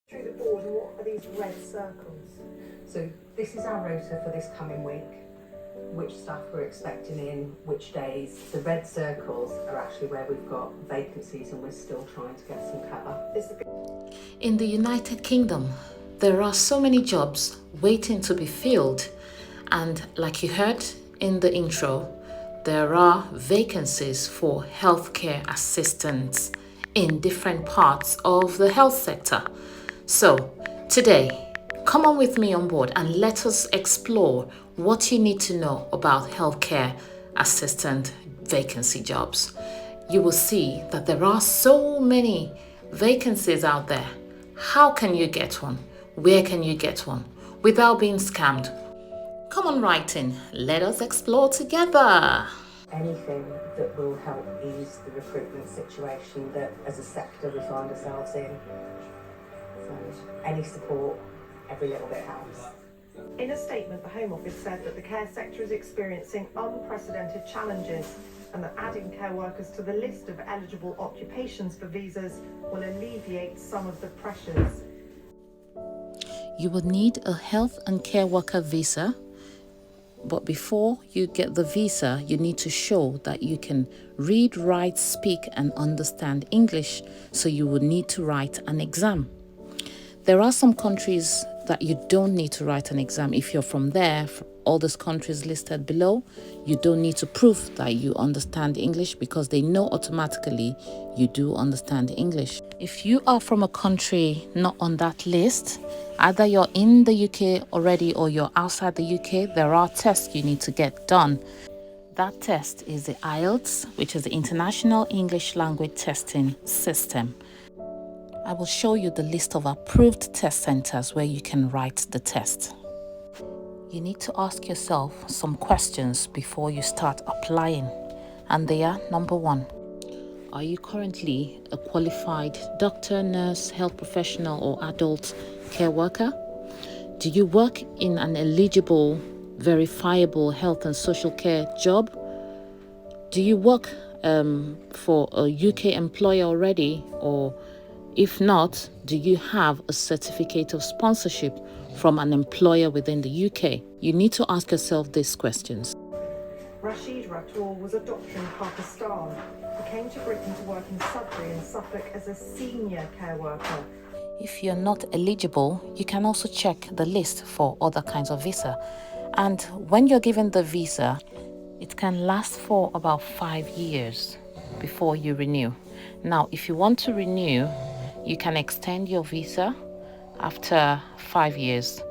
Through the board, and what are these red circles? So this is our rota for this coming week, which staff we're expecting in, which days. The red circles are actually where we've got vacancies and we're still trying to get some cover. In the United Kingdom, there are so many jobs waiting to be filled, and like you heard in the intro, there are vacancies for healthcare assistants in different parts of the health sector. So today, come on with me on board and let us explore what you need to know about healthcare assistant vacancy jobs. You will see that there are so many vacancies out there. How can you get one? Where can you get one without being scammed? Come on, writing. Let us explore together. Anything that will help ease the recruitment situation that as a sector we find ourselves in. So any support, every little bit helps. In a statement, the Home Office said that the care sector is experiencing unprecedented challenges and that adding care workers to the list of eligible occupations for visas will alleviate some of the pressures. You will need a health and care worker visa, but before you get the visa, you need to show that you can read, write, speak, and understand English, so you will need to write an exam. There are some countries that you don't need to write an exam. If you're from there, all those countries listed below, you don't need to prove that you understand English because they know automatically you do understand English. If you are from a country not on that list, either you're in the UK already or you're outside the UK, there are tests you need to get done. That test is the Ielts, which is the International English Language Testing System. I will show you the list of approved test centers where you can write the test. You need to ask yourself some questions before you start applying. And they are: number one, are you currently a qualified doctor, nurse, health professional, or adult care worker? Do you work in an eligible, verifiable health and social care job? Do you work for a UK employer already, or if not, do you have a certificate of sponsorship from an employer within the UK? You need to ask yourself these questions. Rashid Rator was a doctor in Pakistan. He came to Britain to work in Sudbury and Suffolk as a senior care worker. If you're not eligible, you can also check the list for other kinds of visa. And when you're given the visa, it can last for about 5 years before you renew. Now, if you want to renew, you can extend your visa after 5 years.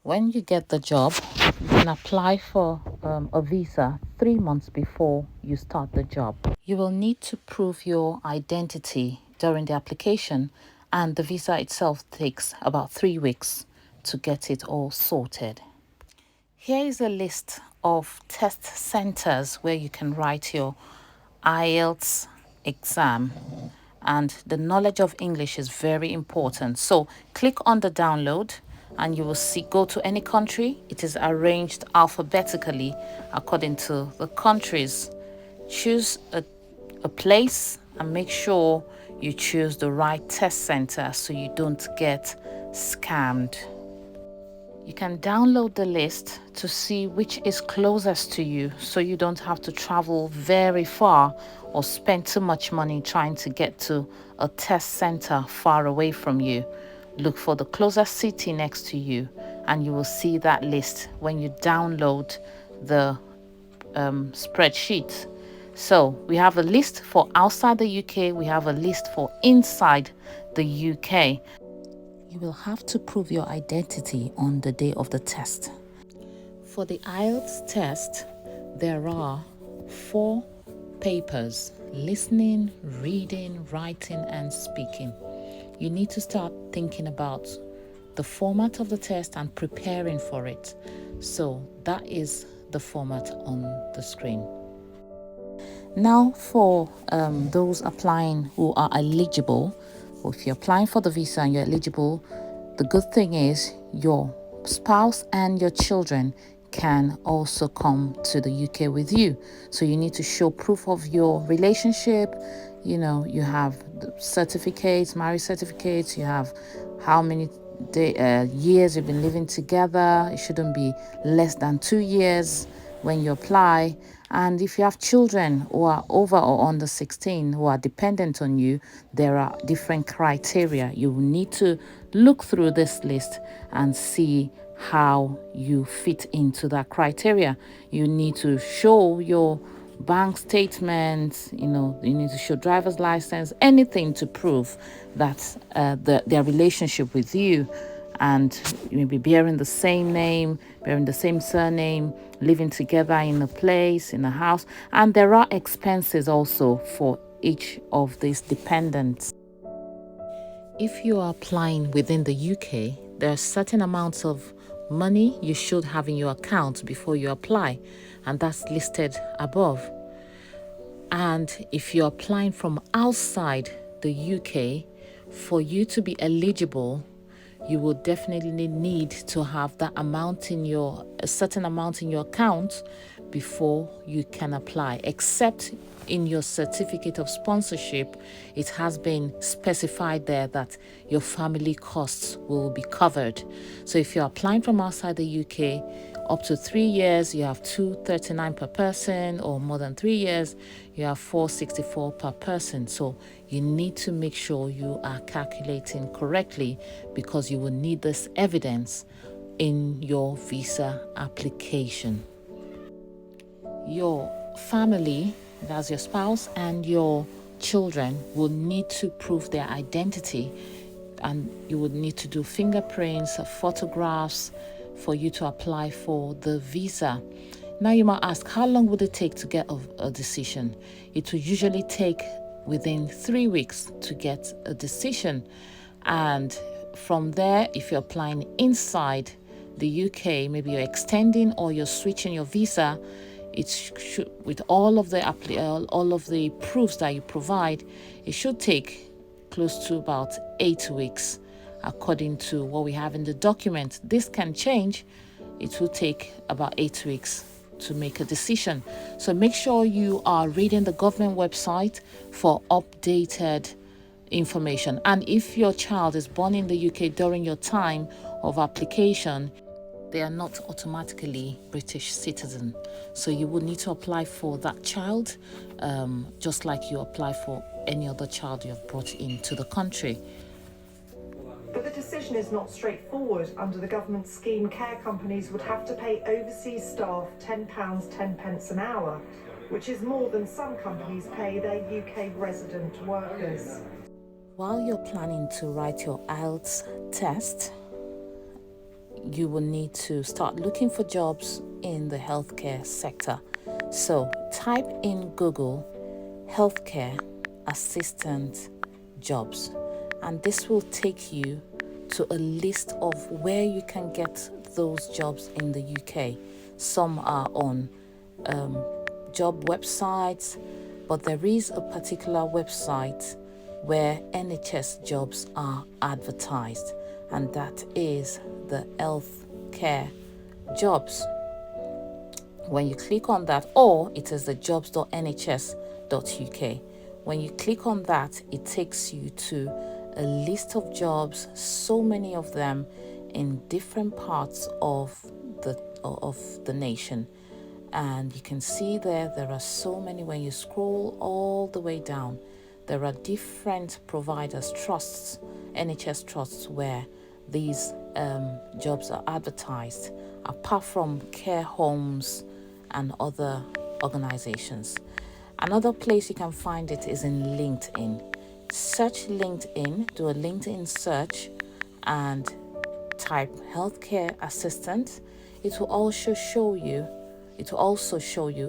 When you get the job, you can apply for a visa 3 months before you start the job. You will need to prove your identity during the application, and the visa itself takes about 3 weeks to get it all sorted. Here is a list of test centers where you can write your Ielts exam. And the knowledge of English is very important. So click on the download and you will see, go to any country. It is arranged alphabetically according to the countries. Choose a place and make sure you choose the right test center so you don't get scammed. You can download the list to see which is closest to you so you don't have to travel very far or spend too much money trying to get to a test center far away from you. Look for the closest city next to you and you will see that list when you download the spreadsheet. So we have a list for outside the UK, we have a list for inside the UK. You will have to prove your identity on the day of the test. For the IELTS test, there are 4 papers: listening, reading, writing, and speaking. You need to start thinking about the format of the test and preparing for it. So that is the format on the screen. Now for those applying who are eligible, or if you're applying for the visa and you're eligible, the good thing is your spouse and your children can also come to the UK with you. So you need to show proof of your relationship, You have the certificates, marriage certificates, you have how many years you've been living together. It shouldn't be less than 2 years when you apply. And if you have children who are over or under 16 who are dependent on you, there are different criteria. You will need to look through this list and see how you fit into that criteria. You need to show your bank statements, you need to show driver's license, anything to prove that their relationship with you, and you may be bearing the same name, bearing the same surname, living together in a place, in a house. And there are expenses also for each of these dependents. If you are applying within the UK, there are certain amounts of money you should have in your account before you apply, and that's listed above. And if you're applying from outside the UK, for you to be eligible, you will definitely need to have that amount a certain amount in your account before you can apply, except in your certificate of sponsorship, it has been specified there that your family costs will be covered. So if you're applying from outside the UK, up to 3 years, you have $239 per person, or more than 3 years, you have $464 per person. So you need to make sure you are calculating correctly, because you will need this evidence in your visa application. Your family, that's your spouse and your children, will need to prove their identity, and you would need to do fingerprints, photographs for you to apply for the visa. Now you might ask, how long would it take to get a decision? It will usually take within 3 weeks to get a decision, and from there, if you're applying inside the UK, maybe you're extending or you're switching your visa, it should, with all of the proofs that you provide, it should take close to about 8 weeks, according to what we have in the document. This can change. It will take about 8 weeks to make a decision. So make sure you are reading the government website for updated information. And if your child is born in the UK during your time of application, they are not automatically British citizen. So you will need to apply for that child, just like you apply for any other child you have brought into the country. But the decision is not straightforward. Under the government scheme, care companies would have to pay overseas staff £10.10 an hour, which is more than some companies pay their UK resident workers. While you're planning to write your Ielts test, you will need to start looking for jobs in the healthcare sector. So type in Google healthcare assistant jobs, and this will take you to a list of where you can get those jobs in the UK. Some are on job websites, but there is a particular website where NHS jobs are advertised, and that is the healthcare jobs. When you click on that, or it is the jobs.nhs.uk. When you click on that, it takes you to a list of jobs, so many of them in different parts of the nation. And you can see there are so many. When you scroll all the way down, there are different providers, trusts, NHS trusts, where these jobs are advertised, apart from care homes and other organizations. Another place you can find it is in LinkedIn. Search LinkedIn, do a LinkedIn search and type healthcare assistant. It will also show you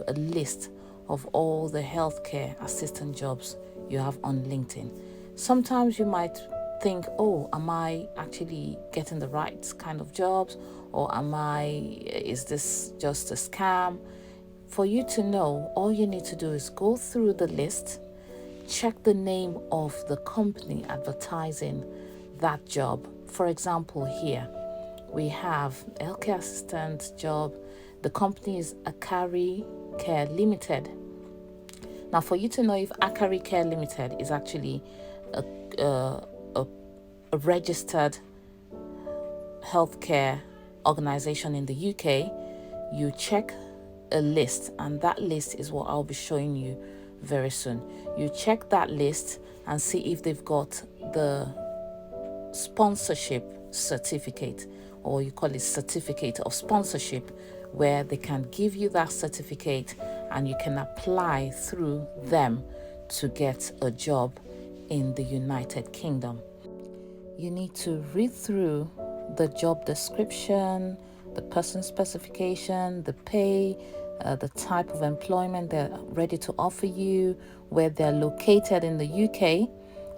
a list of all the healthcare assistant jobs you have on LinkedIn. Sometimes you might think, oh, am I actually getting the right kind of jobs, or is this just a scam? For you to know, all you need to do is go through the list, check the name of the company advertising that job. For example, here we have healthcare assistant job. The company is Akari Care Limited. Now, for you to know if Akari Care Limited is actually a, a, a registered healthcare organization in the UK, you check a list, and that list is what I'll be showing you very soon. You check that list and see if they've got the sponsorship certificate, or you call it certificate of sponsorship, where they can give you that certificate and you can apply through them to get a job in the United Kingdom. You need to read through the job description, the person specification, the pay, the type of employment they're ready to offer you, where they're located in the UK.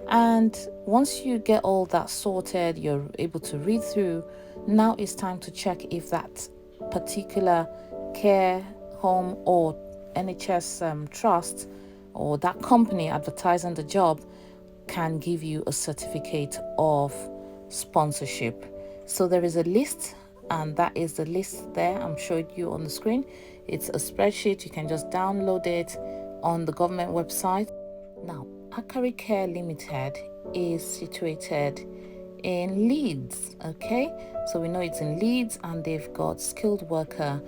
And once you get all that sorted, you're able to read through. Now it's time to check if that particular care home or NHS trust or that company advertising the job can give you a certificate of sponsorship. So there is a list, and that is the list there I'm showing you on the screen. It's a spreadsheet. You can just download it on the government website. Now, Akari Care Limited is situated in Leeds. Okay, so we know it's in Leeds, and they've got skilled worker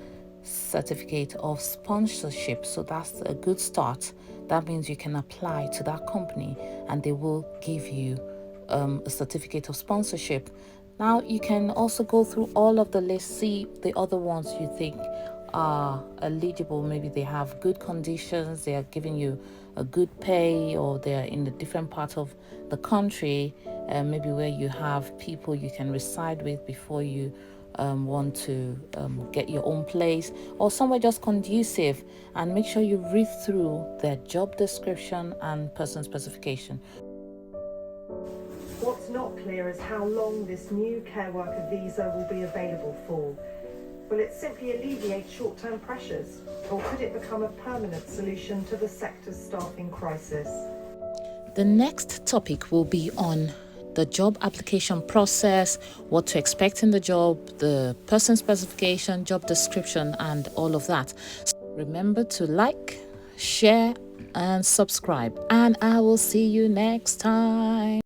certificate of sponsorship. So that's a good start. That means you can apply to that company and they will give you a certificate of sponsorship. Now you can also go through all of the lists, see the other ones you think are eligible. Maybe they have good conditions, they are giving you a good pay, or they're in a different part of the country, maybe where you have people you can reside with before you want to get your own place, or somewhere just conducive. And make sure you read through their job description and person specification. What's not clear is how long this new care worker visa will be available for. Will it simply alleviate short-term pressures, or could it become a permanent solution to the sector's staffing crisis? The next topic will be on the job application process, what to expect in the job, the person specification, job description, and all of that. So remember to like, share, and subscribe, and I will see you next time.